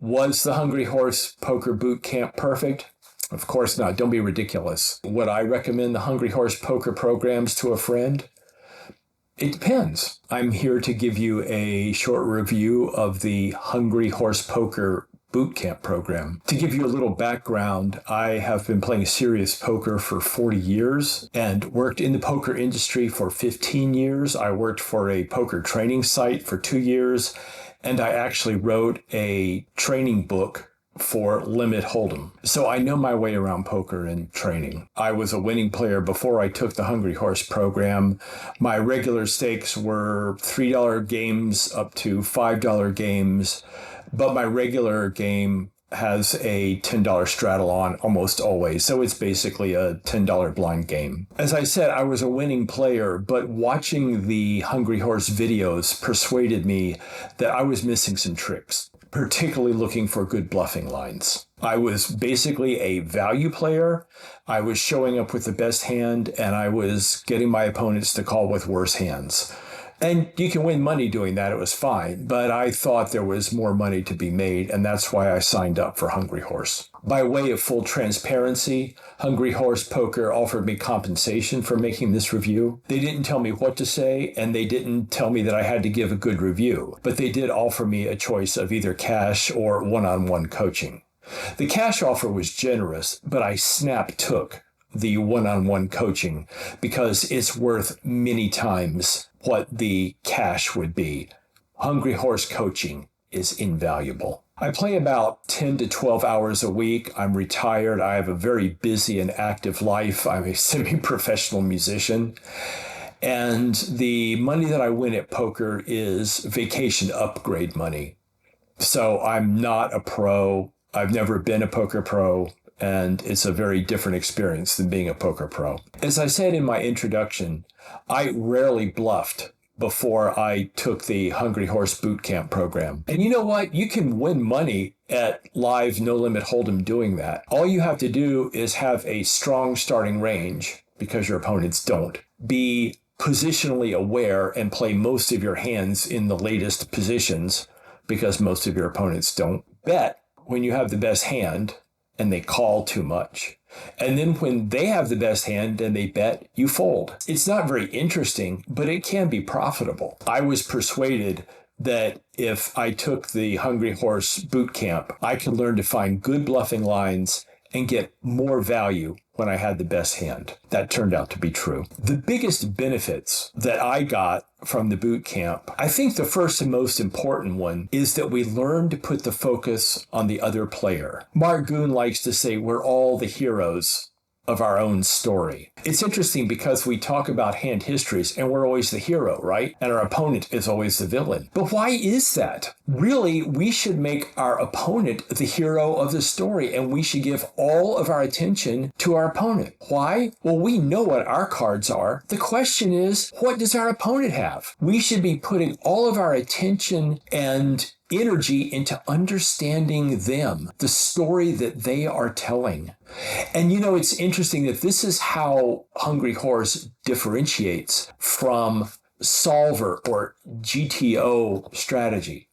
Was the Hungry Horse Poker Boot Camp perfect? Of course not. Don't be ridiculous. Would I recommend the Hungry Horse Poker programs to a friend? It depends. I'm here to give you a short review of the Hungry Horse Poker Boot Camp program. To give you a little background, I have been playing serious poker for 40 years and worked in the poker industry for 15 years. I worked for a poker training site for 2 years, and I actually wrote a training book for Limit Hold'em. So I know my way around poker and training. I was a winning player before I took the Hungry Horse program. My regular stakes were $3 games up to $5 games, but my regular game has a $10 straddle on almost always. So it's basically a $10 blind game. As I said, I was a winning player, but watching the Hungry Horse videos persuaded me that I was missing some tricks, particularly looking for good bluffing lines. I was basically a value player. I was showing up with the best hand, and I was getting my opponents to call with worse hands. And you can win money doing that. It was fine. But I thought there was more money to be made, and that's why I signed up for Hungry Horse. By way of full transparency, Hungry Horse Poker offered me compensation for making this review. They didn't tell me what to say, and they didn't tell me that I had to give a good review. But they did offer me a choice of either cash or one-on-one coaching. The cash offer was generous, but I took the one-on-one coaching because it's worth many times what the cash would be. Hungry Horse coaching is invaluable. I play about 10 to 12 hours a week. I'm retired. I have a very busy and active life. I'm a semi-professional musician. And the money that I win at poker is vacation upgrade money. So I'm not a pro. I've never been a poker pro. And it's a very different experience than being a poker pro. As I said in my introduction, I rarely bluffed before I took the Hungry Horse Boot Camp program. And you know what? You can win money at live No Limit Hold'em doing that. All you have to do is have a strong starting range, because your opponents don't. Be positionally aware and play most of your hands in the latest positions, because most of your opponents don't. Bet when you have the best hand and they call too much. And then when they have the best hand and they bet, you fold. It's not very interesting, but it can be profitable. I was persuaded that if I took the Hungry Horse Boot Camp, I could learn to find good bluffing lines and get more value when I had the best hand. That turned out to be true. The biggest benefits that I got from the boot camp, I think the first and most important one is that we learn to put the focus on the other player. Mark Goon likes to say we're all the heroes of our own story. It's interesting because we talk about hand histories and we're always the hero, right? And our opponent is always the villain. But why is that? Really, we should make our opponent the hero of the story, and we should give all of our attention to our opponent. Why? Well, we know what our cards are. The question is, what does our opponent have? We should be putting all of our attention and energy into understanding them, the story that they are telling. And you know, it's interesting that this is how Hungry Horse differentiates from solver or GTO strategy.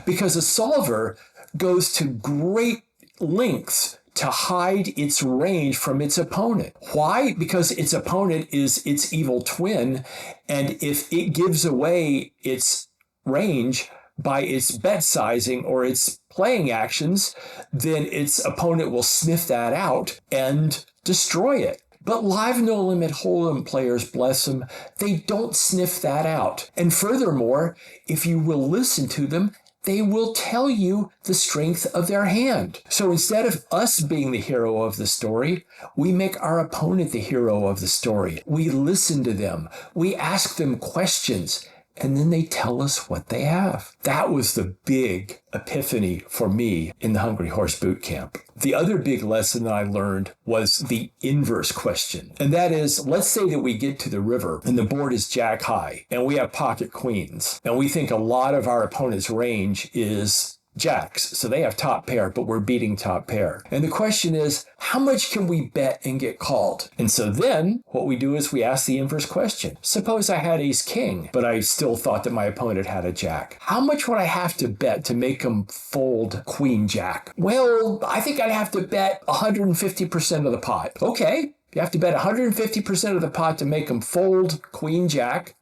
Because a solver goes to great lengths to hide its range from its opponent. Why? Because its opponent is its evil twin, and if it gives away its range by its bet sizing or its playing actions, then its opponent will sniff that out and destroy it. But live No Limit Hold'em players, bless them, they don't sniff that out. And furthermore, if you will listen to them, they will tell you the strength of their hand. So instead of us being the hero of the story, we make our opponent the hero of the story. We listen to them. We ask them questions. And then they tell us what they have. That was the big epiphany for me in the Hungry Horse Boot Camp. The other big lesson that I learned was the inverse question. And that is, let's say that we get to the river and the board is jack high and we have pocket queens. And we think a lot of our opponent's range is jacks. So they have top pair, but we're beating top pair. And the question is, how much can we bet and get called? And so then what we do is we ask the inverse question. Suppose I had ace king, but I still thought that my opponent had a jack. How much would I have to bet to make him fold queen jack? Well, I think I'd have to bet 150% of the pot. Okay, you have to bet 150% of the pot to make him fold queen jack.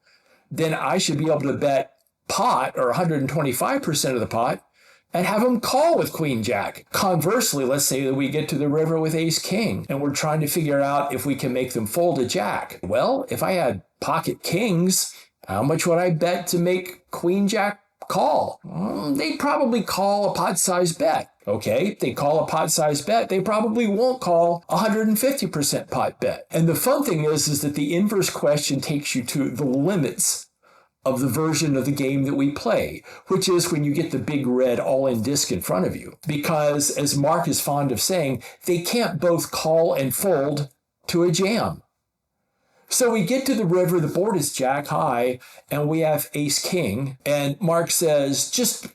Then I should be able to bet pot, or 125% of the pot, and have him call with queen jack. Conversely, let's say that we get to the river with ace king and we're trying to figure out if we can make them fold a jack. Well, if I had pocket kings, how much would I bet to make queen jack call? They'd probably call a pot-sized bet. Okay, they call a pot-sized bet, they probably won't call 150% pot bet. And the fun thing is that the inverse question takes you to the limits of the version of the game that we play, which is when you get the big red all-in disc in front of you. Because, as Mark is fond of saying, they can't both call and fold to a jam. So we get to the river, the board is jack high, and we have ace king, and Mark says, just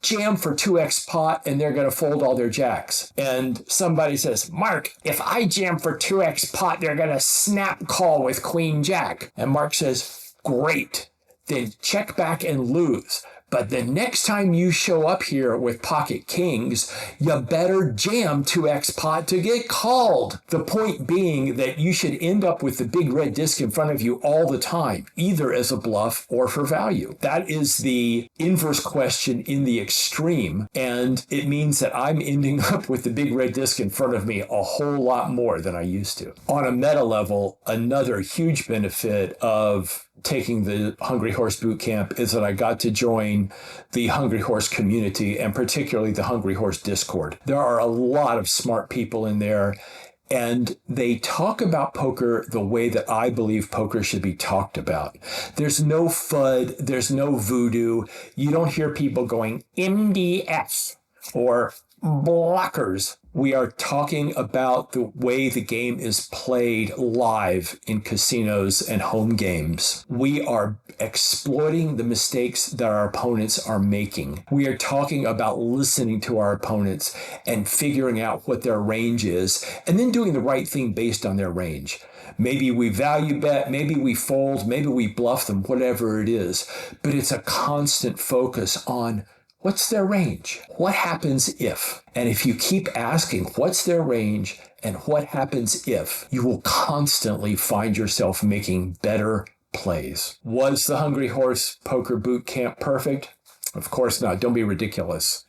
jam for 2x pot and they're going to fold all their jacks. And somebody says, Mark, if I jam for 2x pot, they're going to snap call with queen jack. And Mark says, great. Then check back and lose. But the next time you show up here with pocket kings, you better jam 2x pot to get called. The point being that you should end up with the big red disc in front of you all the time, either as a bluff or for value. That is the inverse question in the extreme, and it means that I'm ending up with the big red disc in front of me a whole lot more than I used to. On a meta level, another huge benefit of taking the Hungry Horse Bootcamp is that I got to join the Hungry Horse community, and particularly the Hungry Horse Discord. There are a lot of smart people in there, and they talk about poker the way that I believe poker should be talked about. There's no FUD, there's no voodoo. You don't hear people going MDF or blockers. We are talking about the way the game is played live in casinos and home games. We are exploiting the mistakes that our opponents are making. We are talking about listening to our opponents and figuring out what their range is, and then doing the right thing based on their range. Maybe we value bet, maybe we fold, maybe we bluff them, whatever it is. But it's a constant focus on what's their range? What happens if? And if you keep asking what's their range and what happens if, you will constantly find yourself making better plays. Was the Hungry Horse Poker Bootcamp perfect? Of course not. Don't be ridiculous.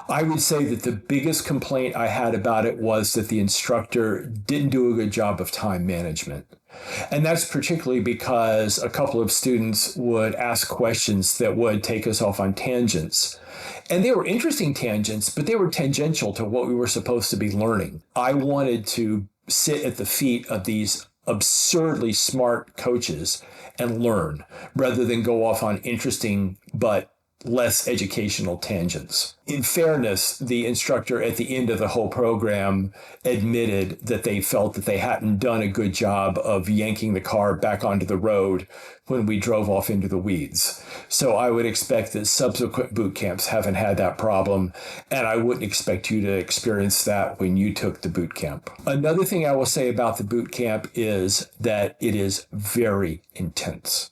I would say that the biggest complaint I had about it was that the instructor didn't do a good job of time management. And that's particularly because a couple of students would ask questions that would take us off on tangents. And they were interesting tangents, but they were tangential to what we were supposed to be learning. I wanted to sit at the feet of these absurdly smart coaches and learn, rather than go off on interesting but less educational tangents. In fairness, the instructor at the end of the whole program admitted that they felt that they hadn't done a good job of yanking the car back onto the road when we drove off into the weeds. So I would expect that subsequent boot camps haven't had that problem, and I wouldn't expect you to experience that when you took the boot camp. Another thing I will say about the boot camp is that it is very intense.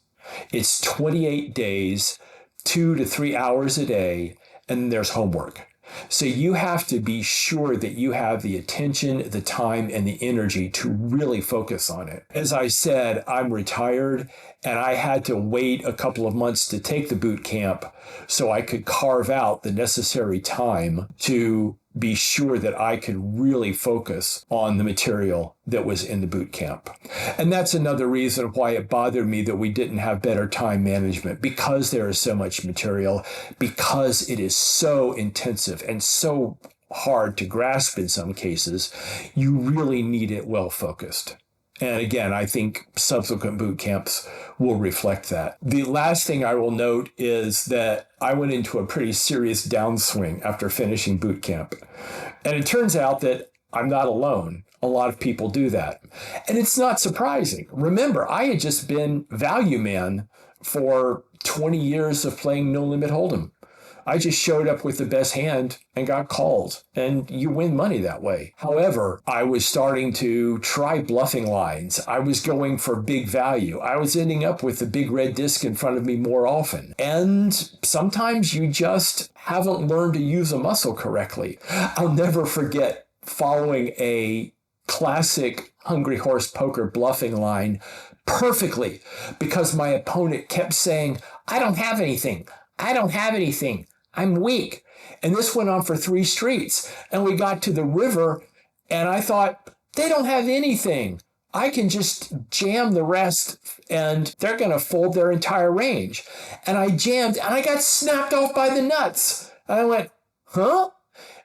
It's 28 days, 2 to 3 hours a day, and there's homework. So you have to be sure that you have the attention, the time, and the energy to really focus on it. As I said, I'm retired, and I had to wait a couple of months to take the boot camp so I could carve out the necessary time to be sure that I could really focus on the material that was in the boot camp. And that's another reason why it bothered me that we didn't have better time management, because there is so much material, because it is so intensive and so hard to grasp in some cases. You really need it well focused. And again, I think subsequent boot camps will reflect that. The last thing I will note is that I went into a pretty serious downswing after finishing boot camp. And it turns out that I'm not alone. A lot of people do that. And it's not surprising. Remember, I had just been value man for 20 years of playing No Limit Hold'em. I just showed up with the best hand and got called, and you win money that way. However, I was starting to try bluffing lines. I was going for big value. I was ending up with the big red disc in front of me more often. And sometimes you just haven't learned to use a muscle correctly. I'll never forget following a classic Hungry Horse Poker bluffing line perfectly because my opponent kept saying, I don't have anything. I don't have anything. I'm weak. And this went on for 3 streets. And we got to the river and I thought, they don't have anything. I can just jam the rest and they're going to fold their entire range. And I jammed and I got snapped off by the nuts. And I went, huh?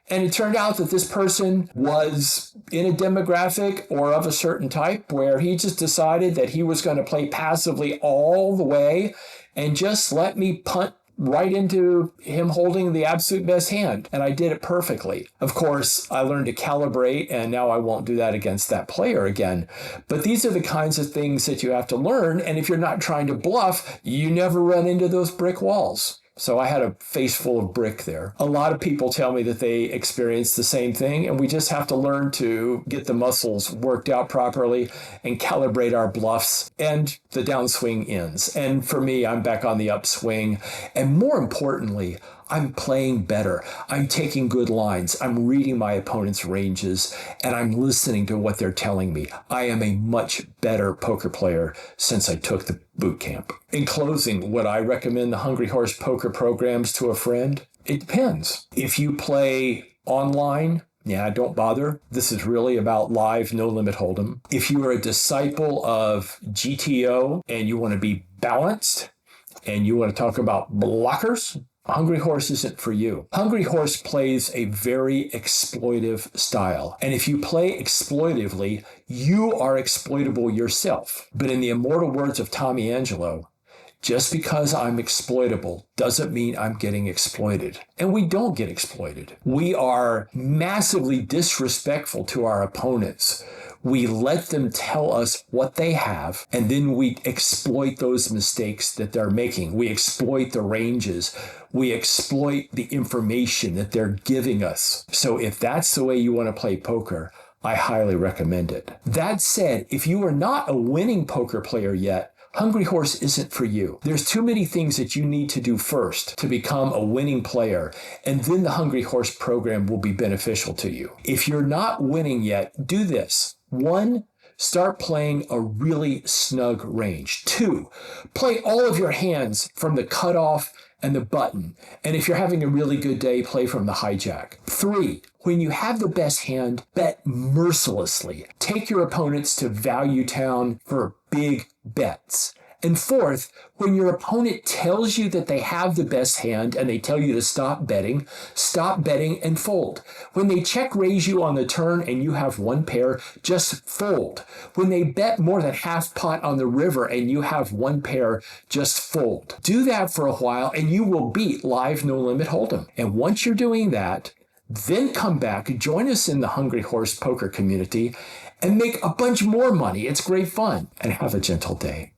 And it turned out that this person was in a demographic or of a certain type where he just decided that he was going to play passively all the way and just let me punt right into him holding the absolute best hand. And I did it perfectly. Of course, I learned to calibrate, and now I won't do that against that player again. But these are the kinds of things that you have to learn. And if you're not trying to bluff, you never run into those brick walls. So I had a face full of brick there. A lot of people tell me that they experience the same thing, and we just have to learn to get the muscles worked out properly and calibrate our bluffs, and the downswing ends. And for me, I'm back on the upswing. And more importantly, I'm playing better. I'm taking good lines. I'm reading my opponent's ranges, and I'm listening to what they're telling me. I am a much better poker player since I took the boot camp. In closing, would I recommend the Hungry Horse poker programs to a friend? It depends. If you play online, yeah, don't bother. This is really about live, no limit hold'em. If you are a disciple of GTO and you want to be balanced and you want to talk about blockers, Hungry Horse isn't for you. Hungry Horse plays a very exploitive style. And if you play exploitively, you are exploitable yourself. But in the immortal words of Tommy Angelo, just because I'm exploitable doesn't mean I'm getting exploited. And we don't get exploited. We are massively disrespectful to our opponents. We let them tell us what they have, and then we exploit those mistakes that they're making. We exploit the ranges. We exploit the information that they're giving us. So if that's the way you want to play poker, I highly recommend it. That said, if you are not a winning poker player yet, Hungry Horse isn't for you. There's too many things that you need to do first to become a winning player, and then the Hungry Horse program will be beneficial to you. If you're not winning yet, do this. 1, start playing a really snug range. 2, play all of your hands from the cutoff and the button. And if you're having a really good day, play from the hijack. 3, when you have the best hand, bet mercilessly. Take your opponents to Value Town for big bets. And 4th, when your opponent tells you that they have the best hand and they tell you to stop betting and fold. When they check raise you on the turn and you have 1 pair, just fold. When they bet more than half pot on the river and you have 1 pair, just fold. Do that for a while and you will beat live no limit hold'em. And once you're doing that, then come back, join us in the Hungry Horse poker community and make a bunch more money. It's great fun. And have a gentle day.